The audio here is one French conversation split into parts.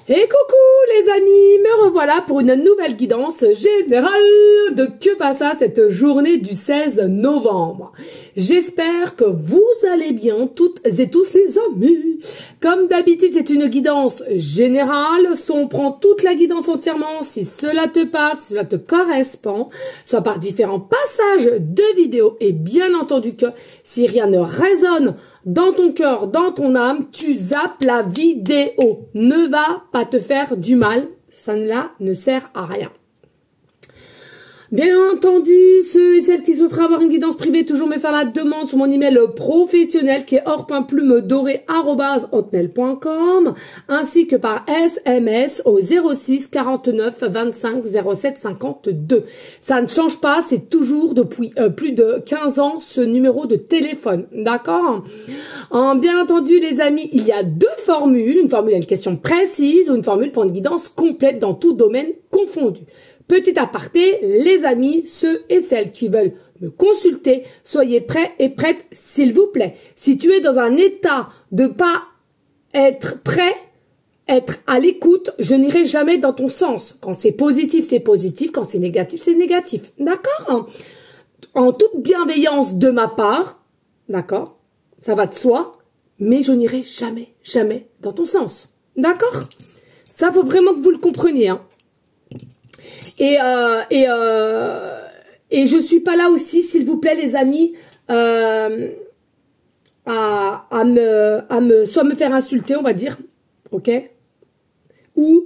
Et coucou les amis, me revoilà pour une nouvelle guidance générale de Que passa cette journée du 16 novembre. J'espère que vous allez bien toutes et tous les amis. Comme d'habitude, c'est une guidance générale, on prend toute la guidance entièrement si cela te parle, si cela te correspond, soit par différents passages de vidéos et bien entendu que si rien ne résonne dans ton cœur, dans ton âme, tu zappes la vidéo. Ne va pas te faire du mal, ça ne sert à rien. Bien entendu, ceux et celles qui souhaiteraient avoir une guidance privée, toujours me faire la demande sur mon email professionnel qui est or.plume-doré@hotmail.com ainsi que par SMS au 06 49 25 07 52. Ça ne change pas, c'est toujours depuis plus de 15 ans ce numéro de téléphone, d'accord? Bien entendu, les amis, il y a deux formules, une formule à une question précise ou une formule pour une guidance complète dans tout domaine confondu. Petit aparté, les amis, ceux et celles qui veulent me consulter, soyez prêts et prêtes, s'il vous plaît. Si tu es dans un état de pas être prêt, être à l'écoute, je n'irai jamais dans ton sens. Quand c'est positif, c'est positif. Quand c'est négatif, c'est négatif. D'accord? En toute bienveillance de ma part, d'accord? Ça va de soi, mais je n'irai jamais, jamais dans ton sens. D'accord? Ça, faut vraiment que vous le compreniez, hein. Et je suis pas là aussi, s'il vous plaît, les amis, soit me faire insulter, on va dire, ok, ou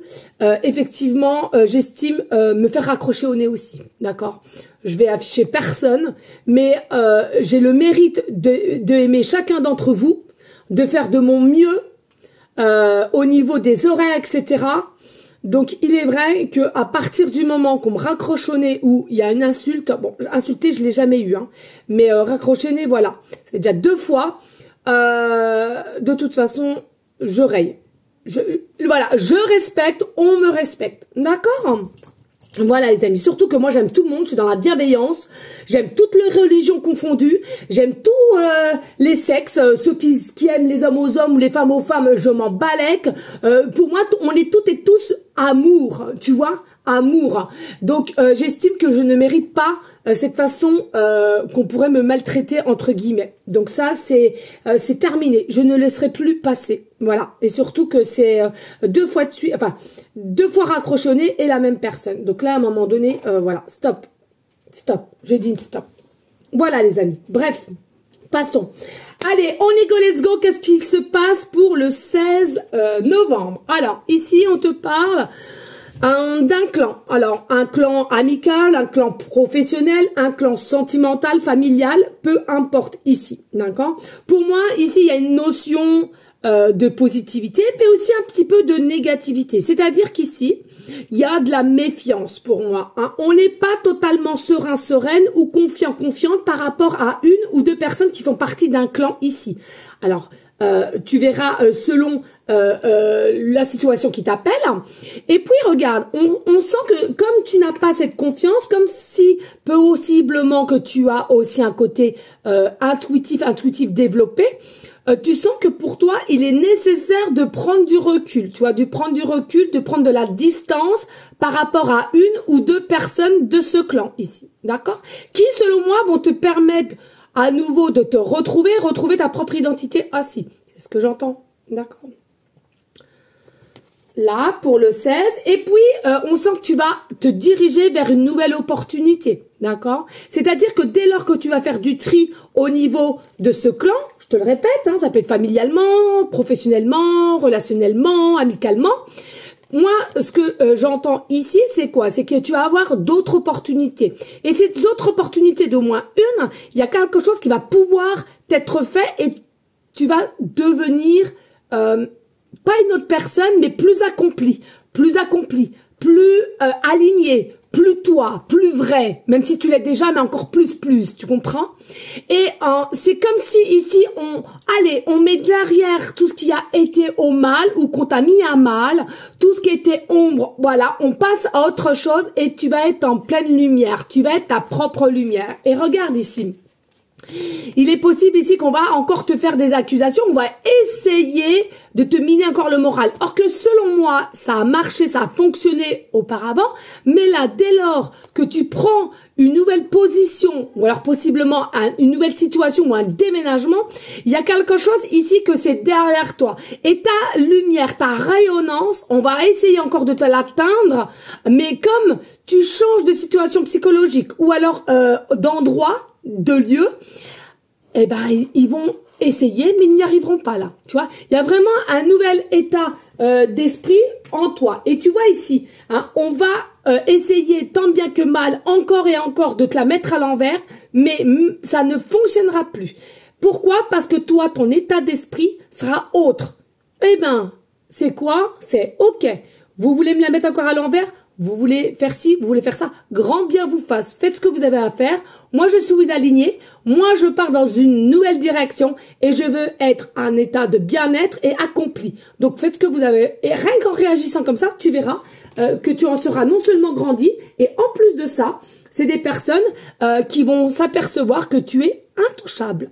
effectivement, j'estime me faire raccrocher au nez aussi, d'accord. Je vais afficher personne, mais j'ai le mérite de aimer chacun d'entre vous, de faire de mon mieux au niveau des horaires, etc. Donc, il est vrai que à partir du moment qu'on me raccroche au nez ou il y a une insulte, bon, insulter, je l'ai jamais eu, hein, mais raccrocher au nez, voilà, ça fait déjà 2 fois. De toute façon, je raye. Voilà, je respecte, on me respecte, d'accord? Voilà les amis, surtout que moi j'aime tout le monde, je suis dans la bienveillance, j'aime toutes les religions confondues, j'aime tous les sexes, ceux qui aiment les hommes aux hommes ou les femmes aux femmes, je m'en balèque. Pour moi, on est toutes et tous amour, tu vois, amour. Donc j'estime que je ne mérite pas cette façon qu'on pourrait me maltraiter entre guillemets. Donc ça c'est terminé, je ne laisserai plus passer. Voilà, et surtout que c'est 2 fois de suite, enfin 2 fois raccrochonné et la même personne. Donc là à un moment donné, voilà, stop, je dis stop. Voilà les amis. Bref, passons. Allez, on y go, let's go. Qu'est-ce qui se passe pour le 16 novembre? Alors ici on te parle d'un clan. Alors, un clan amical, un clan professionnel, un clan sentimental, familial, peu importe ici, d'accord? Pour moi, ici, il y a une notion de positivité, mais aussi un petit peu de négativité. C'est-à-dire qu'ici, il y a de la méfiance pour moi, hein. On n'est pas totalement serein, sereine ou confiant, confiante par rapport à une ou deux personnes qui font partie d'un clan ici. Alors, tu verras selon la situation qui t'appelle. Et puis regarde, on sent que comme tu n'as pas cette confiance, comme si possiblement que tu as aussi un côté intuitif développé, tu sens que pour toi, il est nécessaire de prendre du recul, tu vois, de prendre du recul, de prendre de la distance par rapport à une ou deux personnes de ce clan ici, d'accord? Qui, selon moi, vont te permettre à nouveau de te retrouver ta propre identité aussi. C'est ce que j'entends, d'accord? Là, pour le 16, et puis on sent que tu vas te diriger vers une nouvelle opportunité, d'accord? C'est-à-dire que dès lors que tu vas faire du tri au niveau de ce clan, je te le répète, hein, ça peut être familialement, professionnellement, relationnellement, amicalement. Moi, ce que j'entends ici, c'est quoi? C'est que tu vas avoir d'autres opportunités. Et ces autres opportunités, d'au moins une, il y a quelque chose qui va pouvoir t'être fait et tu vas devenir pas une autre personne, mais plus accomplie, plus alignée, plus toi, plus vrai, même si tu l'es déjà, mais encore plus, tu comprends? Et c'est comme si ici, on met derrière tout ce qui a été au mal ou qu'on t'a mis à mal, tout ce qui était ombre, voilà, on passe à autre chose et tu vas être en pleine lumière, tu vas être ta propre lumière. Et regarde ici, Il est possible ici qu'on va encore te faire des accusations, on va essayer de te miner encore le moral. Or que selon moi, ça a marché, ça a fonctionné auparavant, mais là, dès lors que tu prends une nouvelle position, ou alors possiblement une nouvelle situation ou un déménagement, il y a quelque chose ici que c'est derrière toi. Et ta lumière, ta rayonnance, on va essayer encore de te l'atteindre, mais comme tu changes de situation psychologique ou alors d'endroit, de lieu, eh ben ils vont essayer, mais ils n'y arriveront pas là. Tu vois, il y a vraiment un nouvel état d'esprit en toi. Et tu vois ici, hein, on va essayer tant bien que mal, encore et encore, de te la mettre à l'envers, mais ça ne fonctionnera plus. Pourquoi? Parce que toi, ton état d'esprit sera autre. Eh ben, c'est quoi? C'est ok. Vous voulez me la mettre encore à l'envers? Vous voulez faire ci, vous voulez faire ça, grand bien vous fasse. Faites ce que vous avez à faire. Moi, je suis alignée. Moi, je pars dans une nouvelle direction et je veux être un état de bien-être et accompli. Donc, faites ce que vous avez. Et rien qu'en réagissant comme ça, tu verras que tu en seras non seulement grandi et en plus de ça, c'est des personnes qui vont s'apercevoir que tu es intouchable.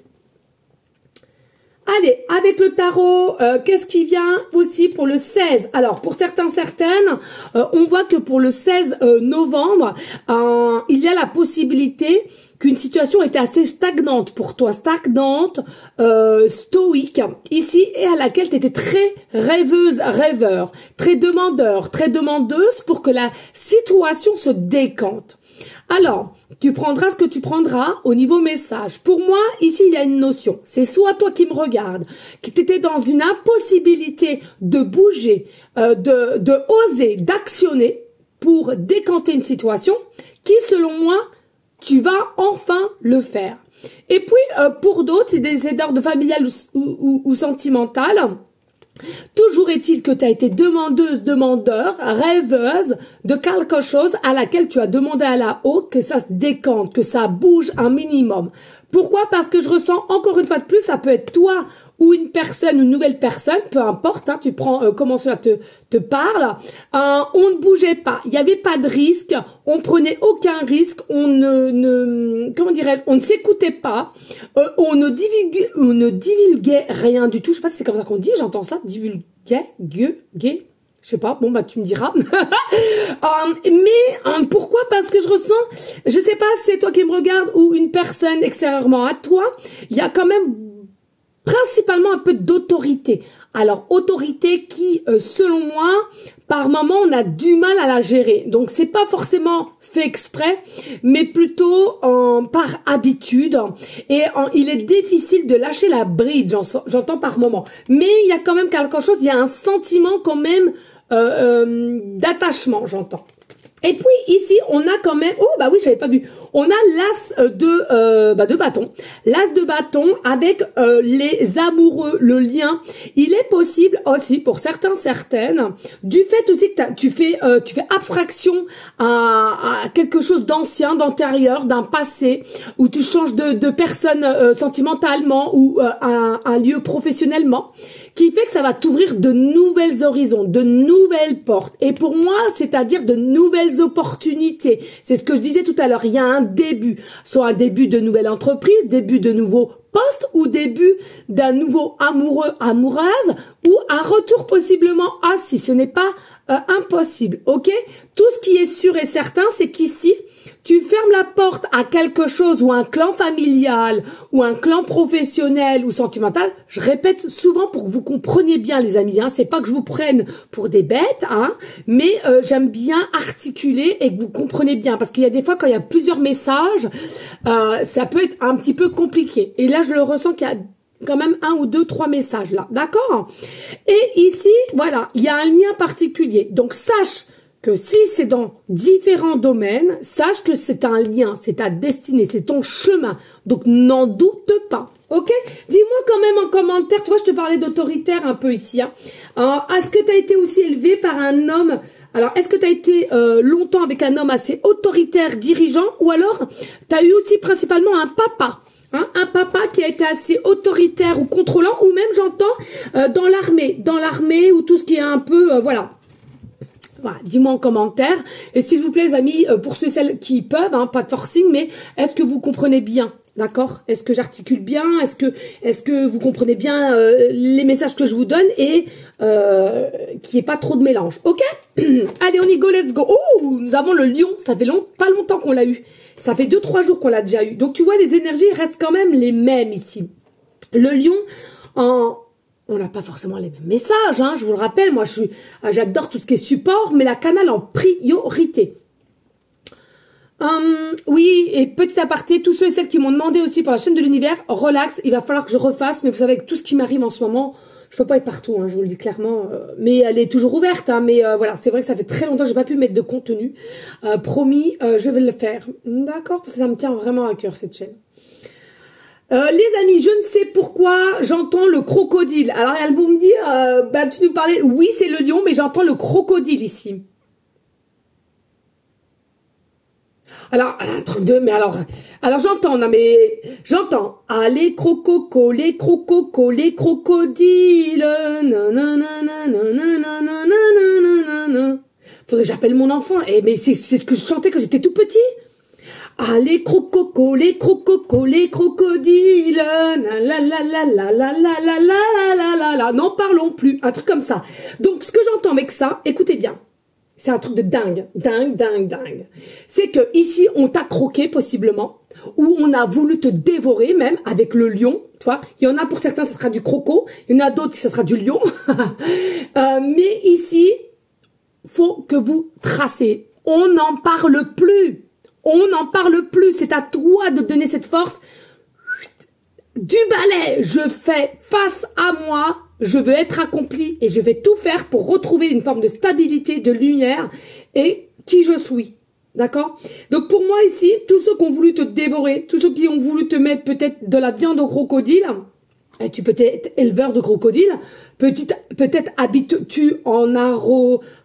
Allez, avec le tarot, qu'est-ce qui vient aussi pour le 16? Alors, pour certains, certaines, on voit que pour le 16 novembre, il y a la possibilité qu'une situation était assez stagnante pour toi, stagnante, stoïque, ici, et à laquelle tu étais très rêveuse, rêveur, très demandeur, très demandeuse pour que la situation se décante. Alors, tu prendras ce que tu prendras au niveau message. Pour moi, ici, il y a une notion. C'est soit toi qui me regardes, qui t'étais dans une impossibilité de bouger, de oser, d'actionner pour décanter une situation qui, selon moi, tu vas enfin le faire. Et puis, pour d'autres, c'est des d'ordre familial ou sentimental. Toujours est-il que tu as été demandeuse, demandeur, rêveuse de quelque chose à laquelle tu as demandé à la haut que ça se décante, que ça bouge un minimum. Pourquoi? Parce que je ressens encore une fois de plus, ça peut être toi ou une personne, une nouvelle personne, peu importe, hein, tu prends comment cela te parle. On ne bougeait pas, il n'y avait pas de risque, on prenait aucun risque, comment dirais-je, on ne s'écoutait pas, on ne divulguait rien du tout. Je sais pas si c'est comme ça qu'on dit, j'entends ça, divulguait, gay. Je sais pas, bon bah tu me diras. Mais pourquoi? Parce que je ressens, je sais pas si c'est toi qui me regardes ou une personne extérieurement à toi, il y a quand même principalement un peu d'autorité. Alors autorité qui, selon moi, par moment on a du mal à la gérer. Donc c'est pas forcément fait exprès, mais plutôt par habitude. Et il est difficile de lâcher la bride, j'entends par moment. Mais il y a quand même quelque chose, il y a un sentiment quand même d'attachement, j'entends. Et puis ici, on a quand même, oh bah oui, j'avais pas vu, on a l'as de bâton, l'as de bâton avec les amoureux, le lien. Il est possible aussi pour certains, certaines, du fait aussi que tu fais abstraction à quelque chose d'ancien, d'antérieur, d'un passé, où tu changes de personne sentimentalement ou un lieu professionnellement, qui fait que ça va t'ouvrir de nouvelles horizons, de nouvelles portes. Et pour moi, c'est-à-dire de nouvelles opportunités. C'est ce que je disais tout à l'heure. Il y a un début, soit un début de nouvelle entreprise, début de nouveaux postes ou début d'un nouveau amoureux, amoureuse ou un retour possiblement si ce n'est pas impossible. Ok? Tout ce qui est sûr et certain, c'est qu'ici, tu fermes la porte à quelque chose ou un clan familial ou un clan professionnel ou sentimental. Je répète souvent pour que vous compreniez bien, les amis. Hein, c'est pas que je vous prenne pour des bêtes, hein, mais j'aime bien articuler et que vous compreniez bien, parce qu'il y a des fois quand il y a plusieurs messages, ça peut être un petit peu compliqué. Et là, je le ressens qu'il y a quand même 1 ou 2, 3 messages là, d'accord? Et ici, voilà, il y a un lien particulier. Donc sache que si c'est dans différents domaines, sache que c'est un lien, c'est ta destinée, c'est ton chemin. Donc n'en doute pas, ok? Dis-moi quand même en commentaire, tu vois, je te parlais d'autoritaire un peu ici. Hein. Est-ce que tu as été aussi élevé par un homme? Alors, est-ce que tu as été longtemps avec un homme assez autoritaire, dirigeant, ou alors tu as eu aussi principalement un papa? Hein, un papa qui a été assez autoritaire ou contrôlant, ou même j'entends dans l'armée ou tout ce qui est un peu, voilà. Voilà, dis-moi en commentaire. Et s'il vous plaît, les amis, pour ceux et celles qui peuvent, hein, pas de forcing, mais est-ce que vous comprenez bien D'accord? Est-ce que j'articule bien? Est-ce que vous comprenez bien les messages que je vous donne et qu'il n'y ait pas trop de mélange? Ok? Allez, on y go, let's go. Oh, nous avons le lion. Ça fait pas longtemps qu'on l'a eu. Ça fait 2-3 jours qu'on l'a déjà eu. Donc tu vois, les énergies restent quand même les mêmes ici. Le lion, on n'a pas forcément les mêmes messages, hein, je vous le rappelle. Moi, j'adore tout ce qui est support, mais la canal en priorité. Oui, et petit aparté, tous ceux et celles qui m'ont demandé aussi pour la chaîne de l'univers, relax, il va falloir que je refasse, mais vous savez, avec tout ce qui m'arrive en ce moment, je peux pas être partout, hein, je vous le dis clairement, mais elle est toujours ouverte, hein, mais voilà, c'est vrai que ça fait très longtemps que j'ai pas pu mettre de contenu. Promis, je vais le faire, d'accord, parce que ça me tient vraiment à cœur cette chaîne. Les amis, je ne sais pourquoi j'entends le crocodile. Alors elles vont me dire, bah tu nous parlais, oui c'est le lion, mais j'entends le crocodile ici. Alors, un truc de... Mais alors j'entends, non mais... J'entends. Ah, les crococos, les crococos, les crocodiles. Faudrait que j'appelle mon enfant. Eh, mais c'est ce que je chantais quand j'étais tout petit. Ah, les crococos, les crococos, les crocodiles. La la la la la la la la la la la. N'en parlons plus. Un truc comme ça. Donc, ce que j'entends avec ça, écoutez bien. C'est un truc de dingue, dingue, dingue, dingue. C'est que ici, on t'a croqué possiblement, ou on a voulu te dévorer même avec le lion. Tu vois, il y en a pour certains, ce sera du croco, il y en a d'autres, ce sera du lion. Mais ici, faut que vous tracez. On n'en parle plus. On n'en parle plus. C'est à toi de donner cette force. Du balai, je fais face à moi. Je veux être accompli et je vais tout faire pour retrouver une forme de stabilité, de lumière et qui je suis. D'accord? Donc pour moi ici, tous ceux qui ont voulu te dévorer, tous ceux qui ont voulu te mettre peut-être de la viande au crocodile, et tu peux être éleveur de crocodile, peut-être habites-tu en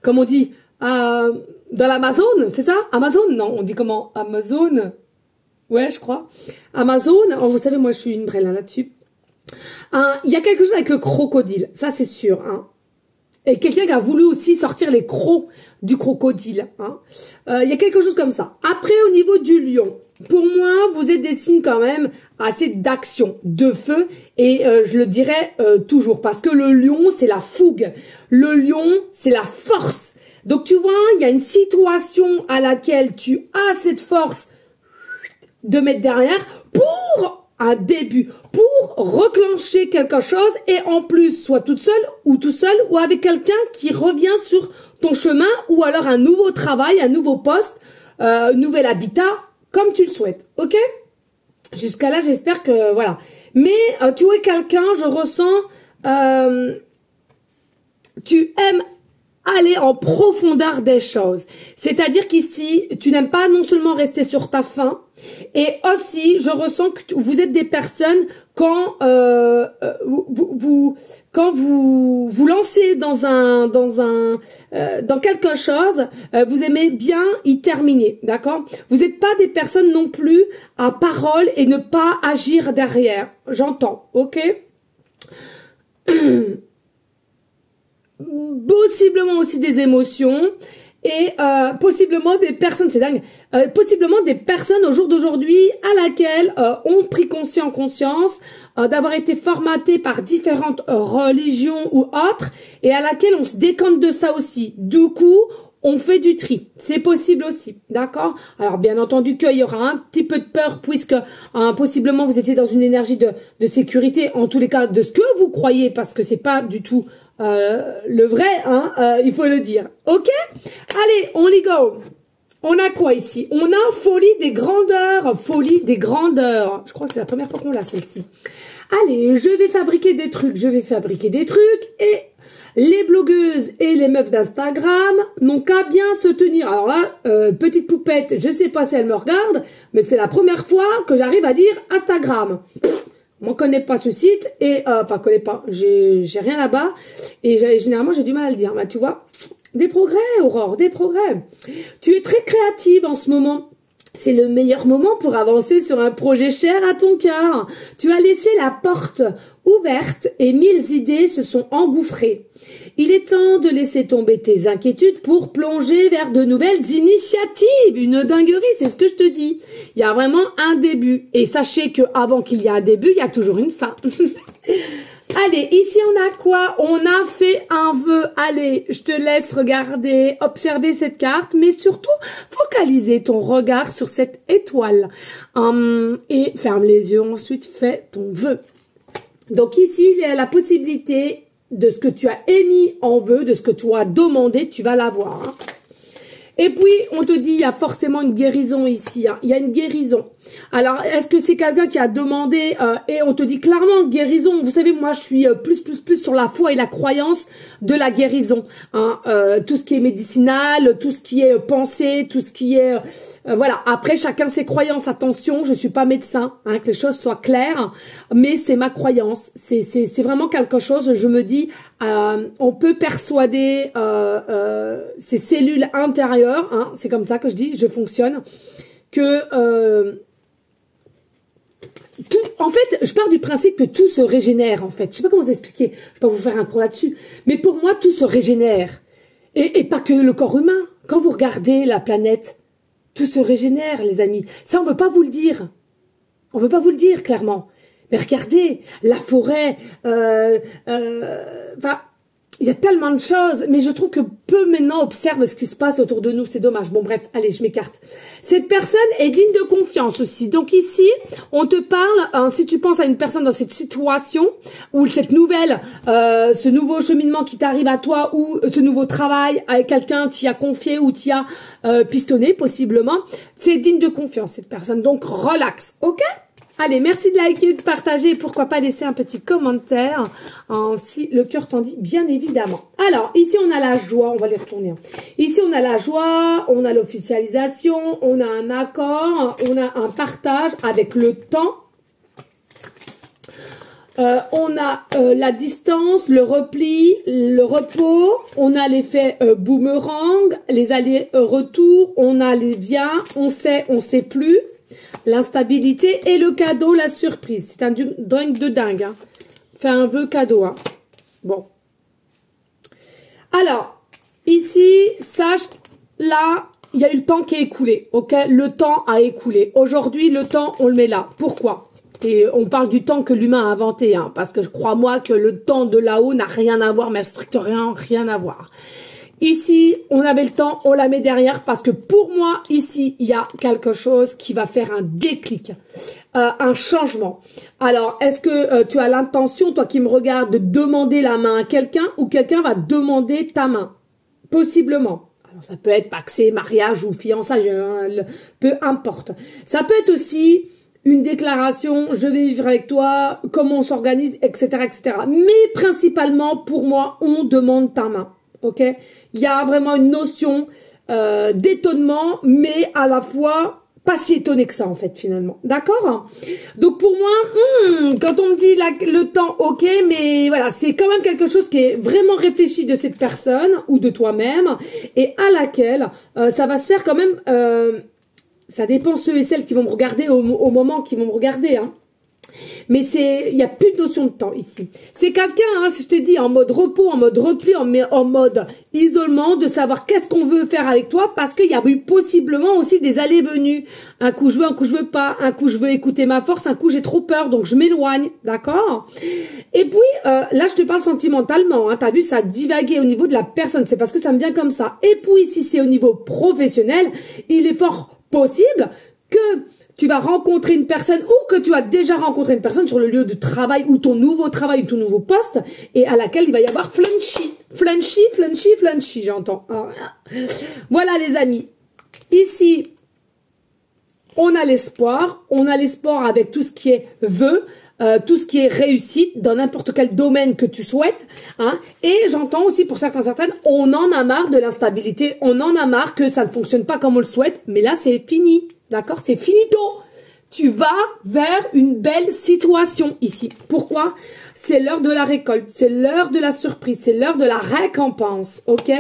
comme on dit, dans l'Amazone, c'est ça? Amazon? Non, on dit comment? Amazon? Ouais, je crois. Amazon, oh, vous savez, moi je suis une brêle là-dessus. Il y a quelque chose avec le crocodile, ça c'est sûr. Hein. Et quelqu'un qui a voulu aussi sortir les crocs du crocodile. Hein. Il y a quelque chose comme ça. Après, au niveau du lion, pour moi, vous êtes des signes quand même assez d'action, de feu. Et je le dirais toujours, parce que le lion, c'est la fougue. Le lion, c'est la force. Donc tu vois, il y a une situation à laquelle tu as cette force de mettre derrière pour... un début pour reclencher quelque chose et en plus soit toute seule ou tout seul ou avec quelqu'un qui revient sur ton chemin ou alors un nouveau travail, un nouveau poste, nouvel habitat comme tu le souhaites, ok? Jusqu'à là j'espère que voilà. Mais tu vois quelqu'un, je ressens tu aimes aller en profondeur des choses. C'est-à-dire qu'ici, tu n'aimes pas non seulement rester sur ta faim, et aussi, je ressens que vous êtes des personnes quand quand vous lancez dans quelque chose, vous aimez bien y terminer, d'accord? Vous n'êtes pas des personnes non plus à parole et ne pas agir derrière. J'entends, ok? Possiblement aussi des émotions et possiblement des personnes, c'est dingue, possiblement des personnes au jour d'aujourd'hui à laquelle ont pris conscience d'avoir été formatées par différentes religions ou autres et à laquelle on se décante de ça aussi. Du coup, on fait du tri. C'est possible aussi, d'accord? Alors, bien entendu qu'il y aura un petit peu de peur puisque possiblement vous étiez dans une énergie de sécurité, en tous les cas de ce que vous croyez, parce que c'est pas du tout le vrai, hein, il faut le dire. Ok? Allez, on y go. On a quoi ici? On a folie des grandeurs. Folie des grandeurs. Je crois que c'est la première fois qu'on l'a celle-ci. Allez, je vais fabriquer des trucs. Et les blogueuses et les meufs d'Instagram n'ont qu'à bien se tenir. Alors là, petite poupette, je sais pas si elle me regarde, mais c'est la première fois que j'arrive à dire Instagram. Moi, connais pas ce site et enfin connais pas. J'ai rien là-bas et généralement j'ai du mal à le dire. Bah, tu vois, des progrès, Aurore, des progrès. Tu es très créative en ce moment. C'est le meilleur moment pour avancer sur un projet cher à ton cœur. Tu as laissé la porte ouverte et 1000 idées se sont engouffrées. Il est temps de laisser tomber tes inquiétudes pour plonger vers de nouvelles initiatives. Une dinguerie, c'est ce que je te dis. Il y a vraiment un début. Et sachez qu'avant qu'il y ait un début, il y a toujours une fin. Allez, ici on a quoi? On a fait un vœu. Allez, je te laisse regarder, observer cette carte, mais surtout focaliser ton regard sur cette étoile. Et ferme les yeux, ensuite fais ton vœu. Donc ici, il y a la possibilité de ce que tu as émis en vœu, de ce que tu as demandé, tu vas l'avoir. Hein. Et puis, on te dit, il y a forcément une guérison ici. Hein. Il y a une guérison. Alors, est-ce que c'est quelqu'un qui a demandé et on te dit clairement guérison. Vous savez, moi, je suis plus sur la foi et la croyance de la guérison. Hein. Tout ce qui est médicinal, tout ce qui est pensée, tout ce qui est... voilà. Après, chacun ses croyances. Attention, je suis pas médecin, hein, que les choses soient claires, mais c'est ma croyance. C'est vraiment quelque chose, je me dis, on peut persuader ces cellules intérieures, hein, c'est comme ça que je dis, je fonctionne, que... en fait, je pars du principe que tout se régénère, en fait. Je sais pas comment vous expliquer. Je vais pas vous faire un cours là-dessus. Mais pour moi, tout se régénère. Et pas que le corps humain. Quand vous regardez la planète, tout se régénère, les amis. Ça, on veut pas vous le dire. On veut pas vous le dire, clairement. Mais regardez, la forêt, enfin, il y a tellement de choses, mais je trouve que peu maintenant observent ce qui se passe autour de nous. C'est dommage. Bon, bref, allez, je m'écarte. Cette personne est digne de confiance aussi. Donc ici, on te parle, hein, si tu penses à une personne dans cette situation, ou cette nouvelle, ce nouveau cheminement qui t'arrive à toi, ou ce nouveau travail avec quelqu'un t'y a confié ou t'y a pistonné, possiblement, c'est digne de confiance, cette personne. Donc, relax, ok ? Allez, merci de liker, de partager et pourquoi pas laisser un petit commentaire si le cœur t'en dit, bien évidemment. Alors, ici, on a la joie, on va les retourner. Ici, on a la joie, on a l'officialisation, on a un accord, on a un partage avec le temps. On a la distance, le repli, le repos, on a l'effet boomerang, les allers-retours, on a les viens, on sait plus. L'instabilité et le cadeau, la surprise. C'est un drink de dingue. Hein. Fais un vœu cadeau. Hein. Bon. Alors, ici, sache, là, il y a eu le temps qui est écoulé. Ok, le temps a écoulé. Aujourd'hui, le temps, on le met là. Pourquoi? Et on parle du temps que l'humain a inventé. Hein, parce que crois-moi que le temps de là-haut n'a rien à voir, mais strictement rien à voir. Ici, on avait le temps, on la met derrière parce que pour moi, ici, il y a quelque chose qui va faire un déclic, un changement. Alors, est-ce que tu as l'intention, toi qui me regardes, de demander la main à quelqu'un ou quelqu'un va demander ta main? Possiblement. Alors, ça peut être paxé, mariage ou fiançailles, peu importe. Ça peut être aussi une déclaration, je vais vivre avec toi, comment on s'organise, etc., etc. Mais principalement, pour moi, on demande ta main. Ok, il y a vraiment une notion d'étonnement, mais à la fois pas si étonné que ça en fait finalement. D'accord? Donc pour moi, quand on me dit le temps, ok, mais voilà, c'est quand même quelque chose qui est vraiment réfléchi de cette personne ou de toi-même et à laquelle ça va se faire quand même. Ça dépend ceux et celles qui vont me regarder au moment qui vont me regarder. Hein. Mais il y a plus de notion de temps ici. C'est quelqu'un, hein, si je t'ai dit, en mode repos, en mode repli, en mode isolement, de savoir qu'est-ce qu'on veut faire avec toi, parce qu'il y a eu possiblement aussi des allées-venues. Un coup je veux, un coup je veux pas, un coup je veux écouter ma force, un coup j'ai trop peur, donc je m'éloigne, d'accord? Et puis, là je te parle sentimentalement, hein, t'as vu, ça divaguait au niveau de la personne, c'est parce que ça me vient comme ça. Et puis, si c'est au niveau professionnel, il est fort possible que tu vas rencontrer une personne ou que tu as déjà rencontré une personne sur le lieu de travail ou ton nouveau travail ou ton nouveau poste et à laquelle il va y avoir flunchy, j'entends. Voilà les amis. Ici, on a l'espoir avec tout ce qui est vœu, tout ce qui est réussite dans n'importe quel domaine que tu souhaites. Hein. Et j'entends aussi pour certaines, on en a marre de l'instabilité, on en a marre que ça ne fonctionne pas comme on le souhaite, mais là c'est fini. D'accord, c'est finito. Tu vas vers une belle situation ici. Pourquoi? C'est l'heure de la récolte, c'est l'heure de la surprise, c'est l'heure de la récompense, ok?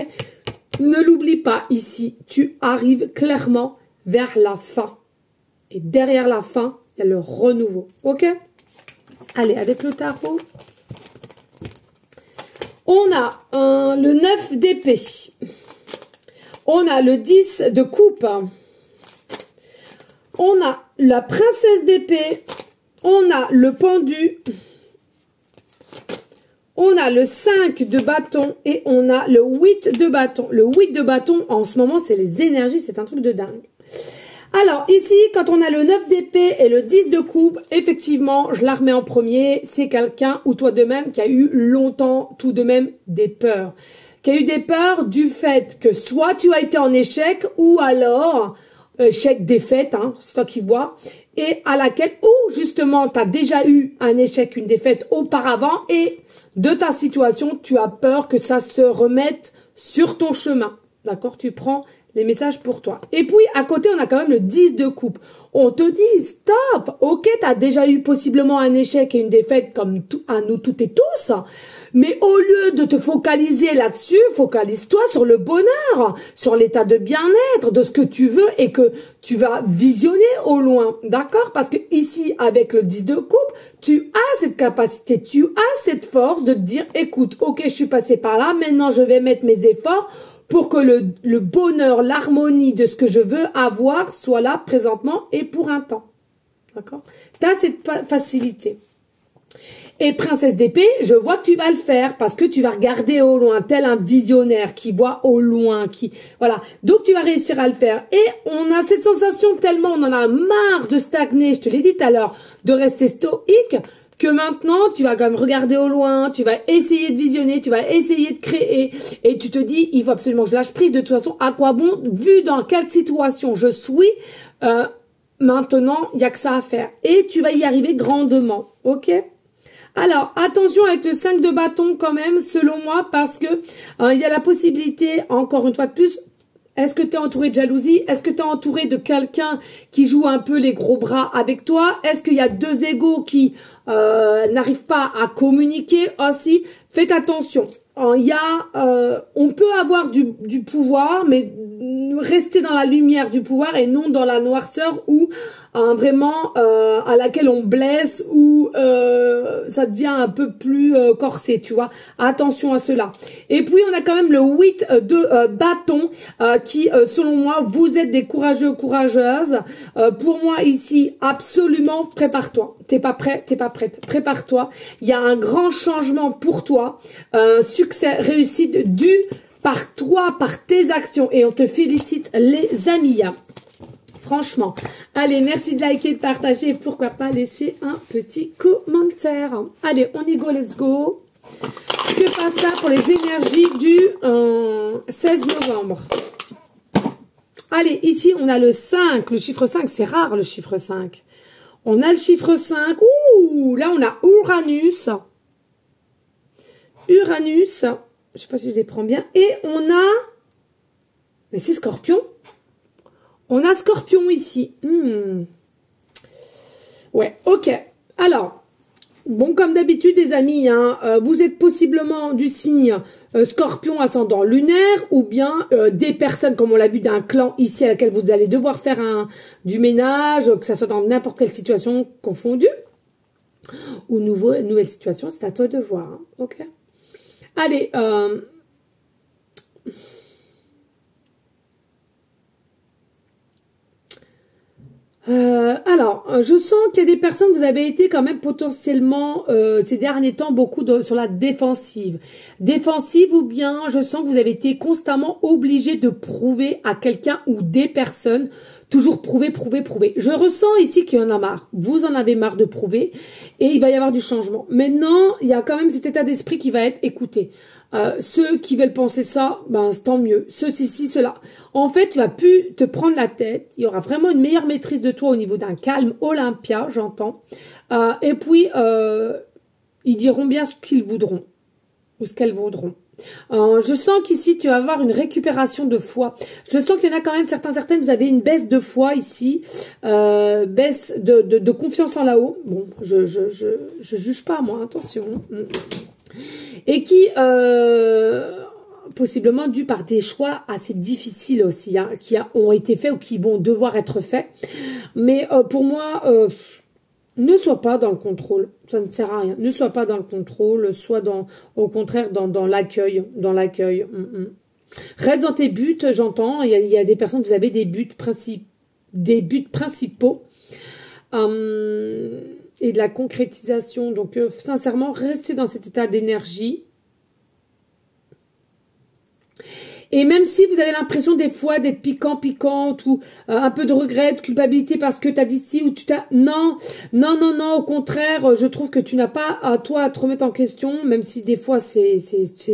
Ne l'oublie pas ici, tu arrives clairement vers la fin. Et derrière la fin, il y a le renouveau. Ok? Allez, avec le tarot. On a le 9 d'épée. On a le 10 de coupe. On a la princesse d'épée. On a le pendu. On a le 5 de bâton et on a le 8 de bâton. Le 8 de bâton, en ce moment, c'est les énergies, c'est un truc de dingue. Alors, ici, quand on a le 9 d'épée et le 10 de coupe, effectivement, je la remets en premier. C'est quelqu'un, ou toi de même, qui a eu longtemps, tout de même, des peurs. Qui a eu des peurs du fait que soit tu as été en échec, ou alors, échec, défaite, hein, c'est toi qui vois, et à laquelle, ou justement, tu as déjà eu un échec, une défaite auparavant, et de ta situation, tu as peur que ça se remette sur ton chemin. D'accord? Tu prends les messages pour toi. Et puis, à côté, on a quand même le 10 de coupe. On te dit, stop! Ok, tu as déjà eu possiblement un échec et une défaite comme à nous toutes et tous. Mais au lieu de te focaliser là-dessus, focalise-toi sur le bonheur, sur l'état de bien-être, de ce que tu veux et que tu vas visionner au loin. D'accord? Parce que ici, avec le 10 de coupe, tu as cette capacité, tu as cette force de te dire, écoute, ok, je suis passé par là, maintenant je vais mettre mes efforts pour que le bonheur, l'harmonie de ce que je veux avoir soit là présentement et pour un temps. D'accord? Tu as cette facilité. Et princesse d'épée, je vois que tu vas le faire parce que tu vas regarder au loin, tel un visionnaire qui voit au loin, qui voilà. Donc tu vas réussir à le faire. Et on a cette sensation tellement, on en a marre de stagner, je te l'ai dit tout à l'heure, de rester stoïque, que maintenant tu vas quand même regarder au loin, tu vas essayer de visionner, tu vas essayer de créer, et tu te dis, il faut absolument que je lâche prise. De toute façon, à quoi bon, vu dans quelle situation je suis, maintenant, il n'y a que ça à faire. Et tu vas y arriver grandement, ok? Alors, attention avec le 5 de bâton quand même, selon moi, parce que il y a la possibilité, encore une fois de plus, est-ce que tu es entouré de jalousie? Est-ce que tu es entouré de quelqu'un qui joue un peu les gros bras avec toi? Est-ce qu'il y a deux égos qui n'arrivent pas à communiquer aussi? Faites attention. Il y a, on peut avoir du pouvoir, mais rester dans la lumière du pouvoir et non dans la noirceur ou vraiment à laquelle on blesse ou ça devient un peu plus corsé, tu vois. Attention à cela. Et puis on a quand même le 8 de bâton qui, selon moi, vous êtes des courageux, courageuses. Pour moi ici, absolument, prépare-toi. T'es pas prêt, t'es pas prête. Prépare-toi. Il y a un grand changement pour toi. Succès, réussite dû par toi, par tes actions. Et on te félicite, les amis. Franchement. Allez, merci de liker, de partager. Pourquoi pas laisser un petit commentaire. Allez, on y go, let's go. Que passe ça pour les énergies du 16 novembre. Allez, ici, on a le 5. Le chiffre 5, c'est rare, le chiffre 5. On a le chiffre 5. Ouh, là, on a Uranus. Uranus. Je sais pas si je les prends bien. Et on a... Mais c'est Scorpion. On a Scorpion ici. Ouais, ok. Alors, bon, comme d'habitude, les amis, hein, vous êtes possiblement du signe Scorpion ascendant lunaire ou bien des personnes, comme on l'a vu, d'un clan ici à laquelle vous allez devoir faire du ménage, que ça soit dans n'importe quelle situation confondue ou nouvelle situation, c'est à toi de voir. Hein, ok. Allez, alors, je sens qu'il y a des personnes, vous avez été quand même potentiellement ces derniers temps beaucoup sur la défensive. Défensive ou bien je sens que vous avez été constamment obligé de prouver à quelqu'un ou des personnes, toujours prouver. Je ressens ici qu'il y en a marre. Vous en avez marre de prouver et il va y avoir du changement. Maintenant, il y a quand même cet état d'esprit qui va être écouté. Ceux qui veulent penser ça, ben c'est tant mieux. Ceux-ci, ceux-là. En fait, tu vas plus te prendre la tête. Il y aura vraiment une meilleure maîtrise de toi au niveau d'un calme Olympia, j'entends. Et puis, ils diront bien ce qu'ils voudront ou ce qu'elles voudront. Je sens qu'ici, tu vas avoir une récupération de foi. Je sens qu'il y en a quand même certaines, vous avez une baisse de foi ici, baisse de confiance en là-haut. Bon, je juge pas, moi, attention. Et qui possiblement dû par des choix assez difficiles aussi, hein, ont été faits ou qui vont devoir être faits. Mais pour moi, ne sois pas dans le contrôle, ça ne sert à rien. Ne sois pas dans le contrôle, sois au contraire dans l'accueil, Reste dans tes buts, j'entends. Il y a des personnes, vous avez des buts principaux. Et de la concrétisation. Donc, sincèrement, restez dans cet état d'énergie. Et même si vous avez l'impression des fois d'être piquante ou un peu de regret, de culpabilité parce que tu as dit ci ou tu t'as... Non, au contraire, je trouve que tu n'as pas à toi à te remettre en question, même si des fois c'est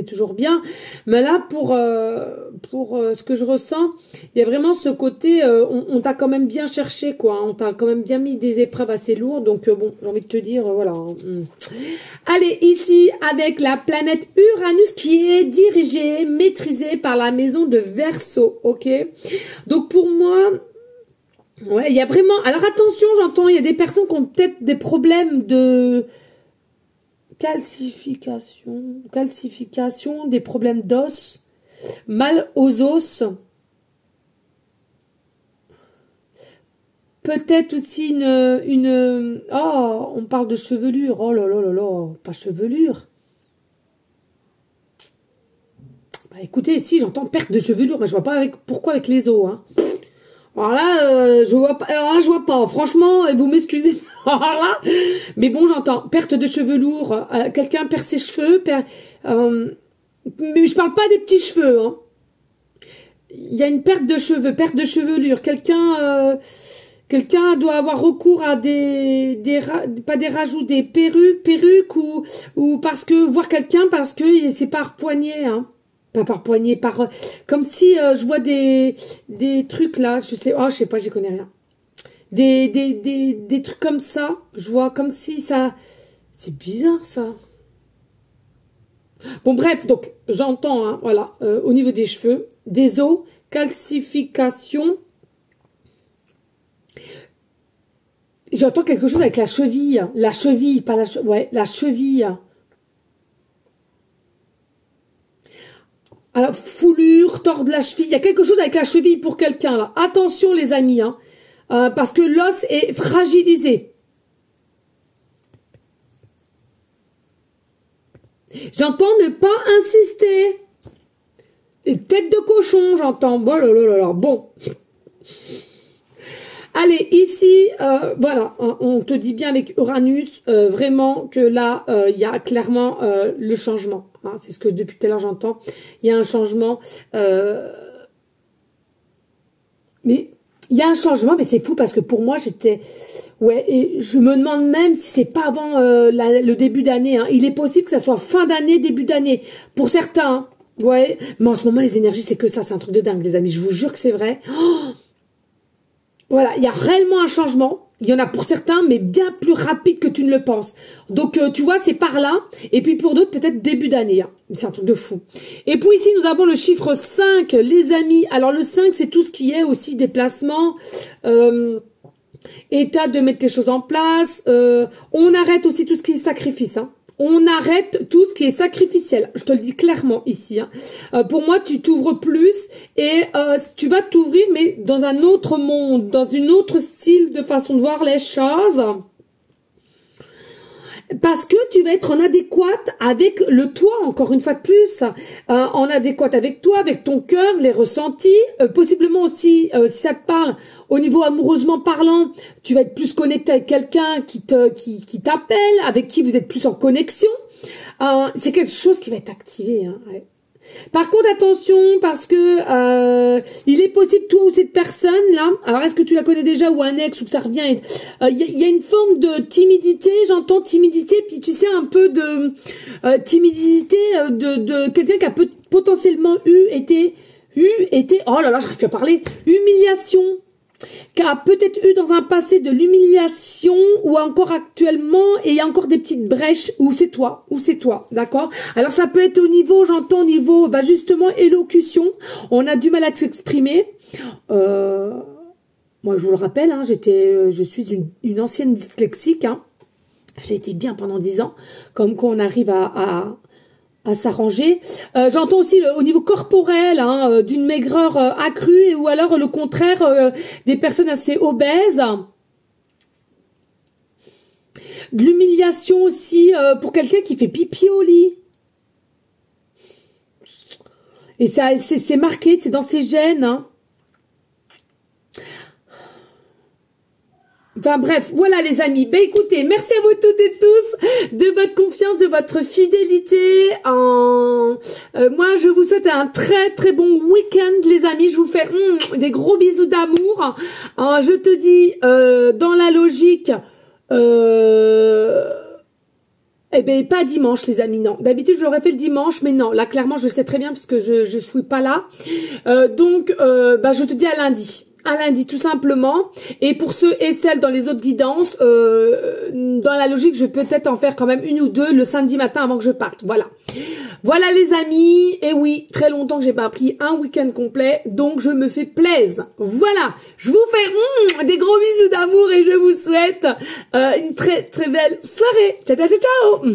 toujours bien. Mais là, pour ce que je ressens, il y a vraiment ce côté, on t'a quand même bien cherché, quoi. On t'a quand même bien mis des épreuves assez lourdes. Donc bon, j'ai envie de te dire, voilà. Allez, ici, avec la planète Uranus qui est dirigée, maîtrisée par la maison de Verseau, ok? Donc pour moi, ouais, il y a vraiment... Alors attention, j'entends, il y a des personnes qui ont peut-être des problèmes de calcification, des problèmes d'os, mal aux os. Peut-être aussi une... Oh, on parle de chevelure. Oh là là là là, pas chevelure. Bah, écoutez, si j'entends perte de chevelure, mais je vois pas pourquoi avec les os. Hein. Alors là, je vois pas. Alors là, je vois pas. Franchement, vous m'excusez. Mais bon, j'entends perte de chevelure. Quelqu'un perd ses cheveux. Mais je parle pas des petits cheveux. Hein. Il y a une perte de cheveux, perte de chevelure. Quelqu'un doit avoir recours à pas des rajouts, des perruques ou parce que voir quelqu'un parce que c'est par poignée. Hein. Pas par poignée, comme si je vois des trucs là, je sais pas, j'y connais rien. Des trucs comme ça, je vois comme si ça, c'est bizarre ça. Bon bref, donc j'entends, hein, voilà, au niveau des cheveux, des os, calcification. J'entends quelque chose avec la cheville, pas la cheville, ouais, la cheville. Alors, foulure, tord de la cheville, il y a quelque chose avec la cheville pour quelqu'un, là. Attention, les amis, hein, parce que l'os est fragilisé. J'entends ne pas insister. Et tête de cochon, j'entends. Bon, bon. Allez, ici, voilà, hein, on te dit bien avec Uranus, vraiment que là, il y a clairement le changement. Hein, c'est ce que depuis tout à l'heure j'entends. Il y a un changement. Mais il y a un changement, mais c'est fou parce que pour moi, j'étais... Ouais, et je me demande même si c'est pas avant le début d'année. Hein. Il est possible que ça soit fin d'année, début d'année. Pour certains, hein, ouais. Mais en ce moment, les énergies, c'est que ça. C'est un truc de dingue, les amis. Je vous jure que c'est vrai. Oh, voilà, il y a réellement un changement. Il y en a pour certains, mais bien plus rapide que tu ne le penses. Donc, tu vois, c'est par là. Et puis pour d'autres, peut-être début d'année. Hein. C'est un truc de fou. Et puis ici, nous avons le chiffre 5, les amis. Alors, le 5, c'est tout ce qui est aussi déplacement, état de mettre les choses en place. On arrête aussi tout ce qui est sacrifice. Hein. On arrête tout ce qui est sacrificiel. Je te le dis clairement ici. Hein. Pour moi, tu t'ouvres plus et tu vas t'ouvrir, mais dans un autre monde, dans une autre style de façon de voir les choses. Parce que tu vas être en adéquate avec le toi, encore une fois de plus, en adéquate avec toi, avec ton cœur, les ressentis, possiblement aussi, si ça te parle, au niveau amoureusement parlant, tu vas être plus connecté avec quelqu'un qui t'appelle, avec qui vous êtes plus en connexion. C'est quelque chose qui va être activé. Hein, ouais. Par contre, attention, parce que il est possible, toi ou cette personne-là, alors est-ce que tu la connais déjà ou un ex ou que ça revient, il y a une forme de timidité, j'entends timidité, puis tu sais, un peu de timidité de quelqu'un qui a potentiellement été, oh là là, j'arrive plus à parler, humiliation, qui a peut-être eu dans un passé de l'humiliation ou encore actuellement et il y a encore des petites brèches où c'est toi, d'accord? Alors ça peut être au niveau, j'entends au niveau, bah justement élocution, on a du mal à s'exprimer. Moi je vous le rappelle, hein, je suis une ancienne dyslexique, hein. J'ai été bien pendant 10 ans, comme quoi on arrive à à s'arranger. J'entends aussi au niveau corporel, hein, d'une maigreur accrue, ou alors le contraire, des personnes assez obèses. De l'humiliation aussi pour quelqu'un qui fait pipi au lit. Et ça, c'est marqué, c'est dans ses gènes. Hein. Enfin bref, voilà les amis. Ben écoutez, merci à vous toutes et tous de votre confiance, de votre fidélité. Moi, je vous souhaite un très très bon week-end les amis. Je vous fais des gros bisous d'amour. Je te dis, dans la logique, eh ben pas dimanche les amis, non. D'habitude je l'aurais fait le dimanche, mais non. Là clairement je le sais très bien parce que je suis pas là. Donc je te dis à lundi. À lundi tout simplement. Et pour ceux et celles dans les autres guidances, dans la logique je vais peut-être en faire quand même une ou deux le samedi matin avant que je parte. Voilà. Voilà les amis. Et oui, très longtemps que j'ai pas pris un week-end complet, donc je me fais plaisir. Voilà. Je vous fais des gros bisous d'amour et je vous souhaite une très très belle soirée. Ciao ciao ciao.